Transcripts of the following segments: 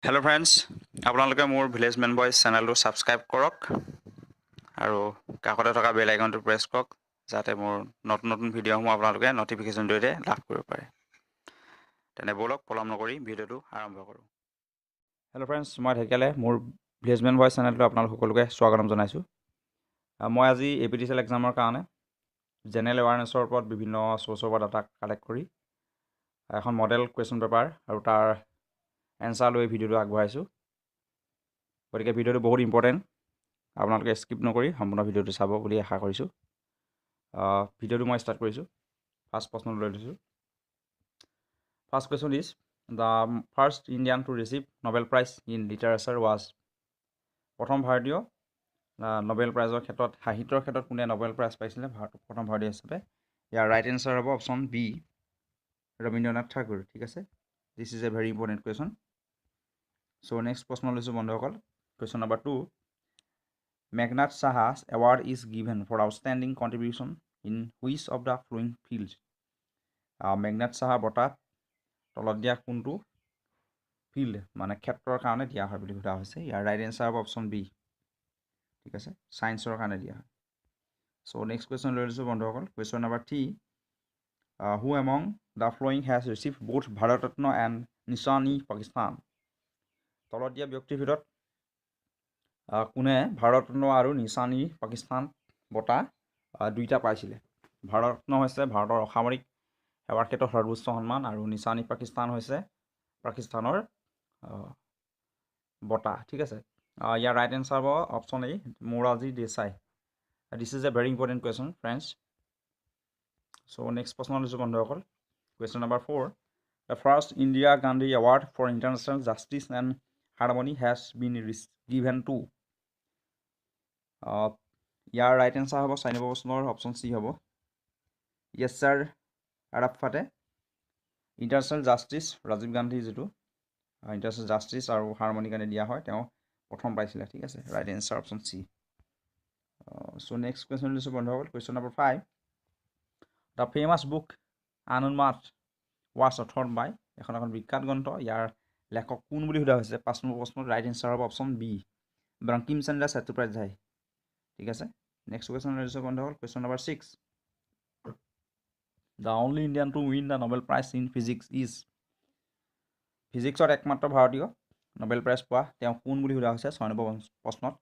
Hello friends, আপোনালোকে মোৰ village man boys চেনেলটো ছাবস্ক্ৰাইব কৰক আৰু কাষতে থকা বেল আইকনটো প্ৰেছ কৰক যাতে মোৰ নতুন ভিডিঅ'সমূহ আপোনালোকে নটিফিকেশ্যন জৰিয়তে লাভ কৰিব পাৰে। তেনে বলক পলম নকৰি ভিডিঅ'টো আৰম্ভ কৰোঁ। হেল্ল' ফ্ৰেণ্ডছ, মই ঢেকিয়ালে মোৰ ভিলেজ মেন বয়েজ চেনেলটো আপোনালোক সকলোকে স্বাগতম জনাইছোঁ। মই আজি APDCL এক্সামৰ কাৰণে জেনেৰেল এৱাৰনেছৰ ওপৰত বিভিন্ন চ'ৰ্চৰ পৰা ডাটা কালেক্ট কৰি এখন মডেল কুৱেশ্যন পেপাৰ আৰু তাৰ এনচাৰ লৈ ভিডিঅ'টো আগবঢ়াইছোঁ। গতিকে ভিডিঅ'টো বহুত ইম্পৰ্টেণ্ট, আপোনালোকে স্কিপ নকৰি সম্পূৰ্ণ ভিডিঅ'টো চাব বুলি আশা কৰিছোঁ। ভিডিঅ'টো মই ষ্টাৰ্ট কৰিছোঁ। ফাৰ্ষ্ট প্ৰশ্নটো লৈ লৈছোঁ। First question is the first Indian to receive Nobel prize in literature was. প্ৰথম ভাৰতীয় নোবেল প্ৰাইজৰ ক্ষেত্ৰত সাহিত্যৰ ক্ষেত্ৰত কোনে নোবেল প্ৰাইজ পাইছিলে প্ৰথম ভাৰতীয় হিচাপে? ইয়াৰ ৰাইট এনচাৰ হ'ব অপশ্যন বি, ৰবীন্দ্ৰনাথ ঠাকুৰ। ঠিক আছে, this is a very important question. So' next প্ৰশ্ন লৈছোঁ বন্ধুসকল। Question number 2, Meghnad Saha's award is given for outstanding contribution in which of the following field. Meghnad Saha বঁটা তলত দিয়া কোনটো ফিল্ড মানে ক্ষেত্ৰৰ কাৰণে দিয়া হয় বুলি সোধা হৈছে। ইয়াৰ ৰাইট এনচাৰ হ'ব অপশ্যন বি। ঠিক আছে, ছায়েন্সৰ কাৰণে দিয়া হয়। চ' নেক্সট কুৱেশ্যন লৈ লৈছোঁ বন্ধুসকল। Question number 3, who among the following has received both Bharat Ratna and Nishan e Pakistan. তলত দিয়া ব্যক্তিৰ ভিতৰত কোনে ভাৰত ৰত্ন আৰু নিছান-ই-পাকিস্তান বঁটা দুইটা পাইছিলে? ভাৰত ৰত্ন হৈছে ভাৰতৰ অসামৰিক সেৱাৰ ক্ষেত্ৰত সৰ্বোচ্চ সন্মান আৰু নিছান-ই-পাকিস্তান হৈছে পাকিস্তানৰ বঁটা। ঠিক আছে, ইয়াৰ ৰাইট এনচাৰ হ'ব option A, Morarji Desai. This is a very important question friends. So' next প্ৰশ্ন লৈছোঁ বন্ধুসকল। Question number 4, the first Indira Gandhi award for international justice and harmony has been given to. ইয়াৰ ৰাইট এনচাৰ হ'ব 4 নম্বৰ প্ৰশ্নৰ অপশ্যন চি হ'ব, Yasser আৰাফাতে। International justice Rajiv Gandhi যিটো international justice আৰু হাৰমনিৰ কাৰণে দিয়া হয়, তেওঁ প্ৰথম পাইছিলে। ঠিক আছে, right answer option C. So' next question লৈছোঁ বন্ধুসকল। Question number 5, the famous book Anunmad was authored by. এখন বিখ্যাত গ্ৰন্থ, ইয়াৰ লেখক কোন বুলি সোধা হৈছে 5 নম্বৰ প্ৰশ্নত। ৰাইট এনচাৰ হ'ব অপশ্যন বি, বংকিম চন্দ্ৰ চট্টোপাধ্যায়। ঠিক আছে, নেক্সট কুৱেশ্যন লৈছোঁ বন্ধুসকল। Question number 6, the only Indian to win the Nobel prize in physics is. ফিজিক্সত একমাত্ৰ ভাৰতীয় নোবেল প্ৰাইজ পোৱা তেওঁ কোন বুলি সোধা হৈছে 6 নম্বৰ প্ৰশ্নত।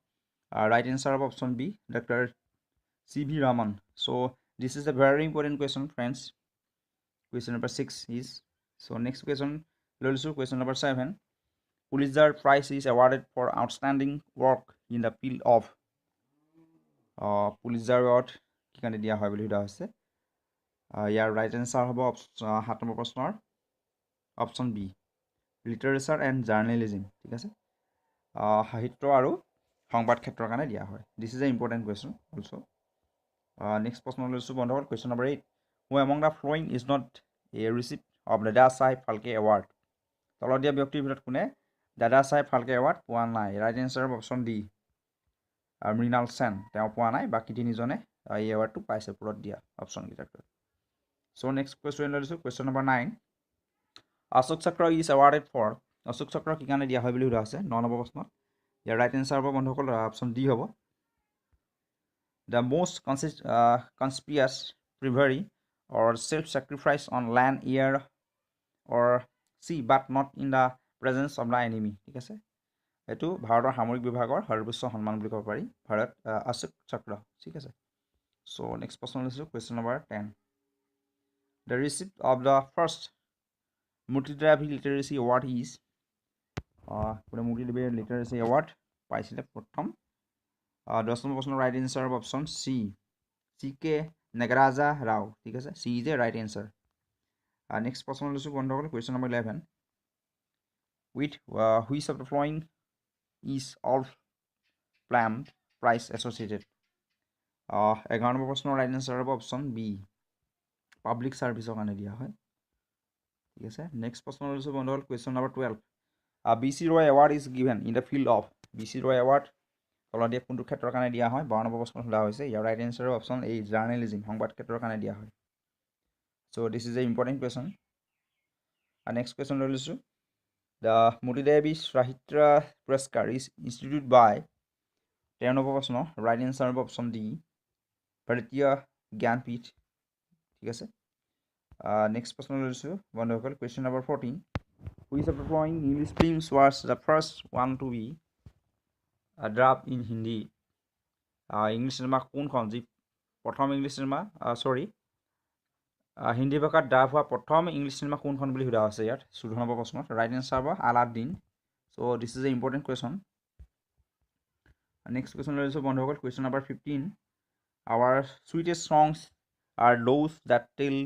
ৰাইট এনচাৰ হ'ব option B, doctor CV Raman. So' this is a very important question friends. Question number 6 is. So' next question লৈ লৈছোঁ। Question number 7, Pulitzer prize is awarded for outstanding work in the field of. Pulitzer award কি কাৰণে দিয়া হয় বুলি সোধা হৈছে। ইয়াৰ ৰাইট এনচাৰ হ'ব 7 নম্বৰ প্ৰশ্নৰ option B, literature and journalism. ঠিক আছে, সাহিত্য আৰু সংবাদ ক্ষেত্ৰৰ কাৰণে দিয়া হয়। This is a important question also'. Next প্ৰশ্ন লৈছোঁ বন্ধুসকল। Question number 8, who among the following is not a recipient of Dada Saheb Phalke award. তলত দিয়া ব্যক্তিৰ ভিতৰত কোনে দাদা চাহেব ফাল্কে এৱাৰ্ড পোৱা নাই? ৰাইট এনচাৰ হ'ব অপশ্যন ডি, মৃণাল সেন। তেওঁ পোৱা নাই, বাকী তিনিজনে এই এৱাৰ্ডটো পাইছে ওপৰত দিয়া অপশ্যনকেইটাৰ ভিতৰত। চ' নেক্সট কুৱেশ্যন লৈ লৈছোঁ। কুৱেশ্যন নম্বৰ 9, অশোক চক্ৰ ইজ এৱাৰ্ডেড ফৰ। অশোক চক্ৰ কি কাৰণে দিয়া হয় বুলি সোধা হৈছে 9 নম্বৰ প্ৰশ্নত। ইয়াৰ ৰাইট এনচাৰ হ'ব বন্ধুসকল অপশ্যন ডি হ'ব, the most conspicuous bravery or self sacrifice on land, air or sea but not in the presence of the enemy. ঠিক আছে, এইটো ভাৰতৰ সামৰিক বিভাগৰ সৰ্বোচ্চ সন্মান বুলি ক'ব পাৰি অশোক চক্ৰ। ঠিক আছে, চ' নেক্সট প্ৰশ্ন লৈছোঁ। Question number 10, the recipient of the first Moortidevi literature award is. কোনে মূৰ্তিদেৱী লিটাৰেচি এৱাৰ্ড পাইছিলে প্ৰথম? 10 নম্বৰ প্ৰশ্নৰ ৰাইট এনচাৰ হ'ব option C, CK Nagaraja Rao. ঠিক আছে, C is a right answer. Next প্ৰশ্ন লৈছোঁ বন্ধুসকল। Question number 11, with which of the following is Olof Palme prize associated. 11 number প্ৰশ্নৰ ৰাইট এনচাৰ হ'ব অপশ্যন বি, পাব্লিক ছাৰ্ভিচৰ কাৰণে দিয়া হয়। ঠিক আছে, নেক্সট প্ৰশ্ন লৈছোঁ বন্ধুসকল। Question number 12, BC Roy award is given in the field of. BC Roy award তলত দিয়া কোনটো ক্ষেত্ৰৰ কাৰণে দিয়া হয়? 12 নম্বৰ প্ৰশ্নত সোধা হৈছে। ইয়াৰ ৰাইট এনচাৰ হ'ব অপশ্যন এ, জাৰ্নেলিজিম, সংবাদ ক্ষেত্ৰৰ কাৰণে দিয়া হয়। So' this is a important question. Next question লৈ লৈছোঁ। The Moti Devi Sahitya Puraskar is instituted by 13 number প্ৰশ্ন ৰাইট এনচাৰ হ'ব অপশ্যন ডি ভাৰতীয় জ্ঞানপীঠ ঠিক আছে নেক্সট প্ৰশ্ন লৈছোঁ বন্ধুসকল question number 14 which of the following English films was the first one to be dubbed in Hindi English cinema কোনখন যি প্ৰথম ইংলিছ চিনেমা হিন্দী ভাষাত ডাব হোৱা প্ৰথম ইংলিছ চিনেমা কোনখন বুলি সোধা হৈছে ইয়াত 14 নম্বৰ প্ৰশ্নত ৰাইট এনচাৰ হ'ব Aladdin so' this is a important question next question লৈছোঁ বন্ধুসকল question number 15 our sweetest songs are those that tell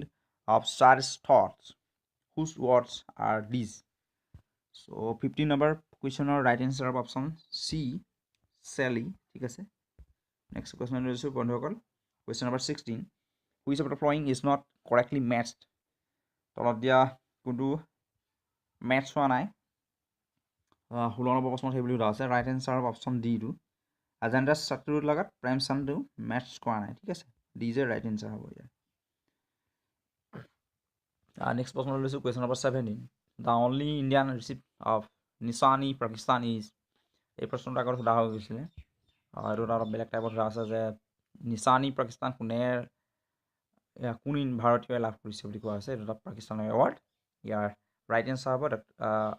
of saddest thoughts whose words are these so 15 number question or right answer of option C Sally ঠিক আছে next question লৈছোঁ বন্ধুসকল question number 16 which of the following is not correctly matched তলত দিয়া কোনটো match হোৱা নাই 16 number প্ৰশ্নত সেই বুলি সোধা আছে right answer of option D টো Ajanda's Satru's lagat prime sandu match কৰা নাই ঠিক আছে D is right answer হ'ব ইয়াৰ next প্ৰশ্ন লৈছোঁ question number 17 the only Indian receipt of Nishani Pakistan is এই প্ৰশ্নটো আগত সোধা হৈ গৈছিলে আৰু এটা বেলেগ টাইপত সোধা আছে যে নিচানী পাকিস্তান কোন ভাৰতীয় লাভ কৰিছে বুলি কোৱা হৈছে এটা পাকিস্তানৰ এৱাৰ্ড ইয়াৰ ৰাইট এনচাৰ হ'ব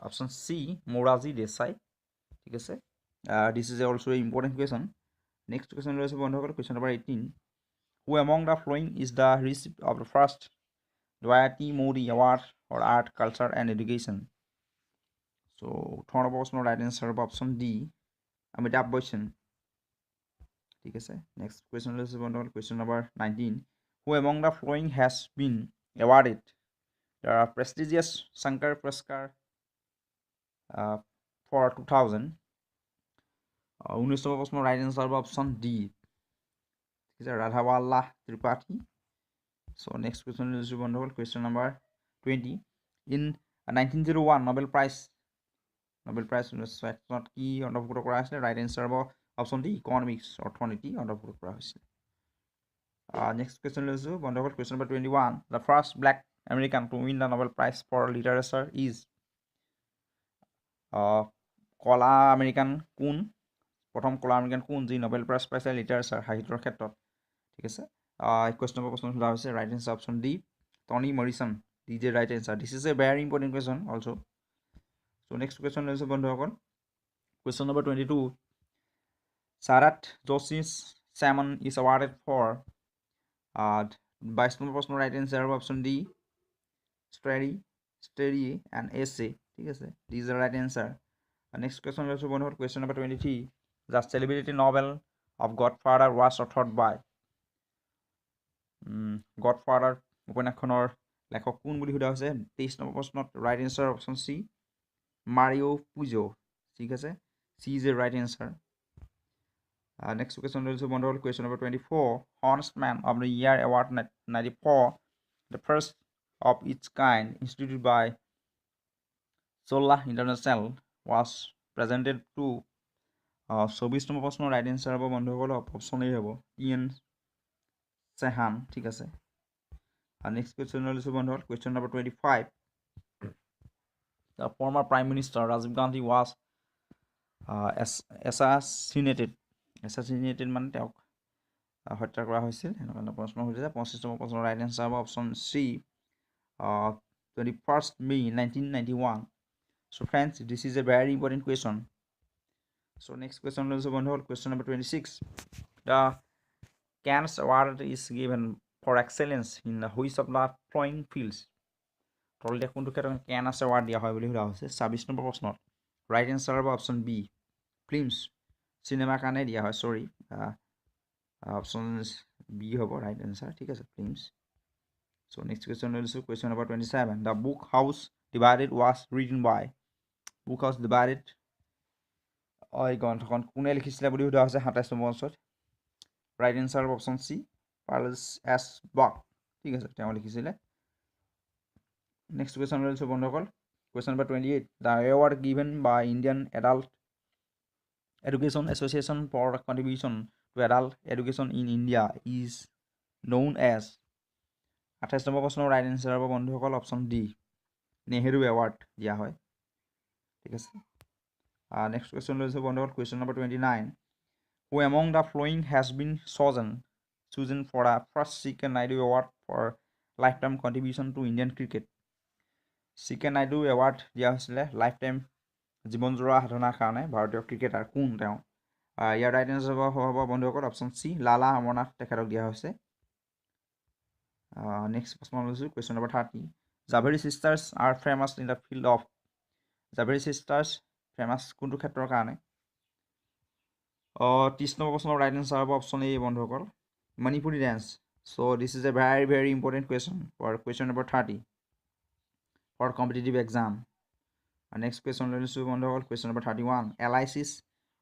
অপশ্যন চি মোৰাজী দেশাই ঠিক আছে this is also' A important question next question লৈছোঁ বন্ধুসকল question number 18 who among the following is the recipient of the first Dwayati Modi Award for Art, Culture and Education. So, 18 number প্ৰশ্নৰ right answer হ'ব option D. Amitabh Bachchan. ঠিক আছে next question লৈছোঁ বন্ধুসকল question number 19 who among the following has been awarded the prestigious Shankar Puraskar for 2000 19 number প্ৰশ্নৰ right answer হ'ব option D. ঠিক আছে Radhawala Tripathi. So next question is wonderful question number 20 in 1901 Nobel Prize not key অন্তৰ্ভুক্ত কৰা হৈছিলে right answer হ'ব option D economics অৰ্থনীতি অন্তৰ্ভুক্ত কৰা হৈছিলে next question লৈছোঁ বন্ধুসকল question number 21 the first black American to win the Nobel Prize for literature is কলা আমেৰিকান কোন প্ৰথম কলা আমেৰিকান কোন যি নোবেল প্ৰাইজ পাইছে লিটাৰেচাৰ সাহিত্যৰ ক্ষেত্ৰত ঠিক আছে question number প্ৰশ্ন সোধা হৈছে right answer option D Toni Morrison D is right answer this is a very important question also so next question লৈছোঁ বন্ধুসকল question number 22 Sarat Joshi's salmon is awarded for 22 number প্ৰশ্নৰ right answer option D Steady and essay ঠিক আছে this is the right answer next question লৈছোঁ বন্ধুসকল question number 23 the celebrity novel of Godfather was authored by Godfather উপন্যাসখনৰ লেখক কোন বুলি সোধা হৈছে 23 নম্বৰ প্ৰশ্নত right answer option C Mario Puzo ঠিক আছে C is the right answer next question লৈছোঁ বন্ধুসকল question number 24 Honest Man of the Year Award 94 the first of its kind instituted by Solar International was presented to 24 number প্ৰশ্নৰ right answer হ'ব বন্ধুসকল option A হ'ব Ian Sehan ঠিক আছে next question লৈছোঁ বন্ধুসকল question number 25 the former prime minister Rajiv Gandhi was assassinated মানে তেওঁক হত্যা কৰা হৈছিল এনেকুৱা প্ৰশ্ন সুধিছে 25 নম্বৰ প্ৰশ্নৰ right answer হ'ব option C 21st May 1991 so friends this is a very important question so next question লৈছোঁ বন্ধুসকল question number 26 the Cannes Award is given for excellence in the which of the following fields তলতে কোনটো ক্ষেত্ৰত Cannes Award দিয়া হয় বুলি সোধা হৈছে 26 নম্বৰ প্ৰশ্নত right answer হ'ব option B films চিনেমাৰ কাৰণে দিয়া হয় sorry option B হ'ব right answer ঠিক আছে films so next question লৈছোঁ question number 27 the book House Divided was written by book House Divided এই গ্ৰন্থখন কোনে লিখিছিলে বুলি সোধা হৈছে 27 নম্বৰ প্ৰশ্নত right answer option C Charles S Buck ঠিক আছে তেওঁ লিখিছিলে next question লৈছোঁ বন্ধুসকল question number 28 the award given by Indian Adult Education Association for contribution to adult education in India is known as 28 number প্ৰশ্নৰ right answer হ'ব বন্ধুসকল option D Nehru Award দিয়া হয় ঠিক আছে নেক্সট কুৱেশ্যন লৈছোঁ বন্ধুসকল question number 29 who among the following has been chosen for a first Chicken Naidu Award for lifetime contribution to Indian cricket Chicken Naidu Award দিয়া হৈছিলে lifetime জীৱনজোৰা সাধনাৰ কাৰণে ভাৰতীয় ক্ৰিকেটাৰ কোন তেওঁ ইয়াৰ ৰাইট এনচাৰ হ'ব বন্ধুসকল অপশ্যন চি লালা অমৰনাথ তেখেতক দিয়া হৈছে নেক্সট প্ৰশ্ন লৈছোঁ question number 30 Jhaveri sisters are famous in the field of Jhaveri sisters famous কোনটো ক্ষেত্ৰৰ কাৰণে 30 নম্বৰ প্ৰশ্নৰ ৰাইট এনচাৰ হ'ব অপশ্যন এ বন্ধুসকল Manipuri dance so' this is a very important question for question number 30 for competitive exam next question লৈছোঁ বন্ধুসকল question number 31 LIC's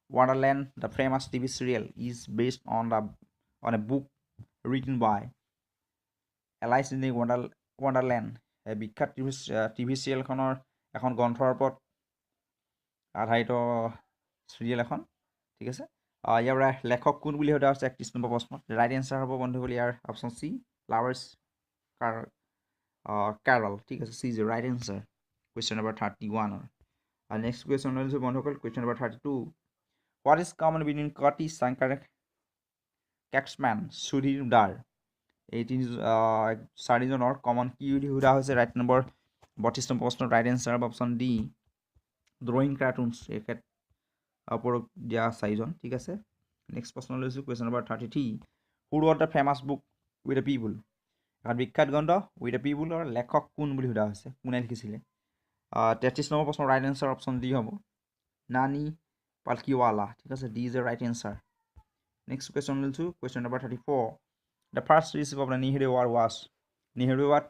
Wonderland the famous TV serial is based on a book written by LIC in Wonderland বিখ্যাত TV চিৰিয়েলখনৰ এখন গ্ৰন্থৰ ওপৰত আধাৰিত serial এখন ঠিক আছে ইয়াৰ লেখক কোন বুলি সোধা হৈছে 31 নম্বৰ প্ৰশ্ন ৰাইট এনচাৰ হ'ব বন্ধুসকল ইয়াৰ অপশ্যন চি লাৱাৰ্ছ কেৰল ঠিক আছে C is the right answer question number 31 আৰু নেক্সট কুৱেশ্যন লৈছোঁ বন্ধুসকল question number 32 what is common between কটি শংকৰ কেক্সমেন সুধীৰ দাৰ এই চাৰিজনৰ কমন কি বুলি সোধা হৈছে ৰাইট নম্বৰ 32 নম্বৰ প্ৰশ্নৰ ৰাইট এনচাৰ হ'ব অপশ্যন ডি ড্ৰয়িং কাৰ্টুনছ এখেত ওপৰত দিয়া চাৰিজন ঠিক আছে নেক্সট প্ৰশ্ন লৈছোঁ question number 33 who ৰট the famous book with the people এখন বিখ্যাত গ্ৰন্থ উইথ দ্য পিপুলৰ লেখক কোন বুলি সোধা হৈছে কোনে লিখিছিলে 33 নম্বৰ প্ৰশ্নৰ ৰাইট এনচাৰ অপশ্যন ডি হ'ব নানি পালকিৱালা ঠিক আছে D is the right answer next question লৈছোঁ কুৱেশ্যন নম্বৰ 34 দ্য ফাৰ্ষ্ট ৰিচিভ of the Nehru award was Nehru award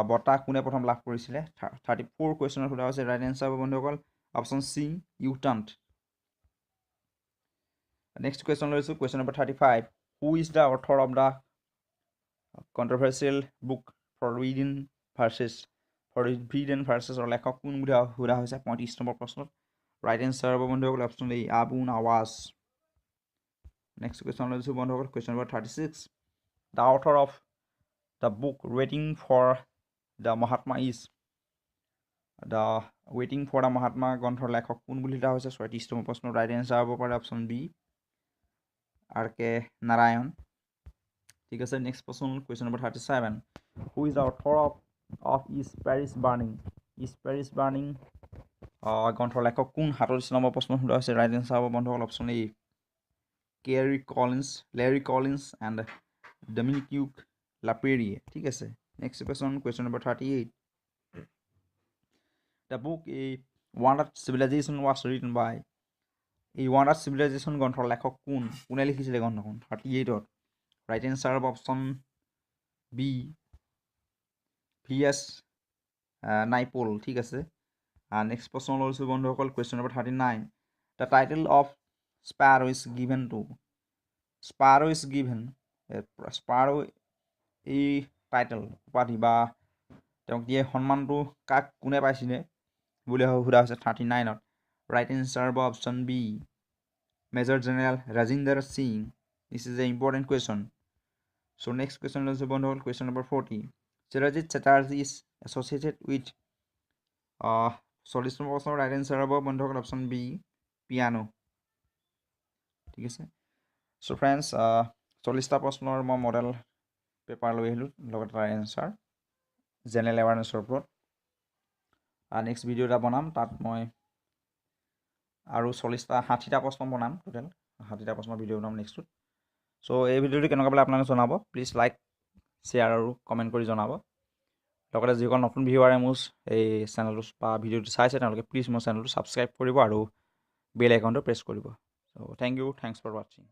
বঁটা কোনে প্ৰথম লাভ কৰিছিলে 34 কুৱেশ্যনত সোধা হৈছে ৰাইট এনচাৰ হ'ব বন্ধুসকল option C U Thant next question লৈছোঁ question number 35 who is the author of the controversial book forbidden ভাৰ্চেছৰ লেখক কোন বুলি সোধা হৈছে 35 নম্বৰ প্ৰশ্নত ৰাইট এনচাৰ হ'ব বন্ধুসকল অপশ্যন এ আবু নৱাজ নেক্সট কুৱেশ্যন লৈছোঁ বন্ধুসকল question number 36 the author of the book ৱেইটিং for the Mahatma is the ৱেইটিং for the Mahatma গ্ৰন্থৰ লেখক কোন বুলি সোধা হৈছে 36 নম্বৰ প্ৰশ্নৰ ৰাইট এনচাৰ হ'ব পাৰে অপশ্যন বি আৰ কে নাৰায়ণ ঠিক আছে নেক্সট প্ৰশ্ন question number 37 who is the author of is Paris burning গ্ৰন্থৰ লেখক কোন 37 নম্বৰ প্ৰশ্ন সোধা হৈছে ৰাইট এনচাৰ হ'ব বন্ধুসকল option A Larry Collins and Dominique Lapierre ঠিক আছে next question number 38 the book a wounded civilization was written by এই ৱাণ্ডাৰ চিভিলাইজেশ্যন গ্ৰন্থৰ লেখক কোনে লিখিছিলে গ্ৰন্থখন 38ত ৰাইট এনচাৰ হ'ব অপশ্যন বি VS নাইপল ঠিক আছে নেক্সট প্ৰশ্ন লৈছোঁ বন্ধুসকল question number 39 the title of sparrow is এই টাইটেল উপাধি বা তেওঁক দিয়ে সন্মানটো কাক কোনে পাইছিলে বুলি সোধা হৈছে 39ত ৰাইট এনচাৰ হ'ব option B major general Rajinder Singh this is a important question so' next question লৈছোঁ বন্ধুসকল question number 40 Chirajit Chatterjee is associated with 40 number প্ৰশ্নৰ ৰাইট এনচাৰ হ'ব বন্ধুসকল অপশ্যন বি পিয়ানো ঠিক আছে চ' ফ্ৰেণ্ডছ 40টা প্ৰশ্নৰ মই মডেল পেপাৰ লৈ আহিলোঁ লগতে তাৰ এনচাৰ জেনেৰেল এৱাৰনেছৰ ওপৰত নেক্সট ভিডিঅ' এটা বনাম তাত মই আৰু 60টা প্ৰশ্ন বনাম টোটেল 60টা প্ৰশ্নৰ ভিডিঅ' বনাম নেক্সটত চ' এই ভিডিঅ'টো কেনেকুৱা পালে আপোনালোকে জনাব প্লিজ লাইক শ্বেয়াৰ আৰু কমেণ্ট কৰি জনাব লগতে যিসকল নতুন ভিউৱাৰে মোৰ এই চেনেলটো বা ভিডিঅ'টো চাইছে তেওঁলোকে প্লিজ মোৰ চেনেলটো ছাবস্ক্ৰাইব কৰিব আৰু বেল আইকনটো প্ৰেছ কৰিব চ' থেংক ইউ থেংকছ ফৰ ৱাচিং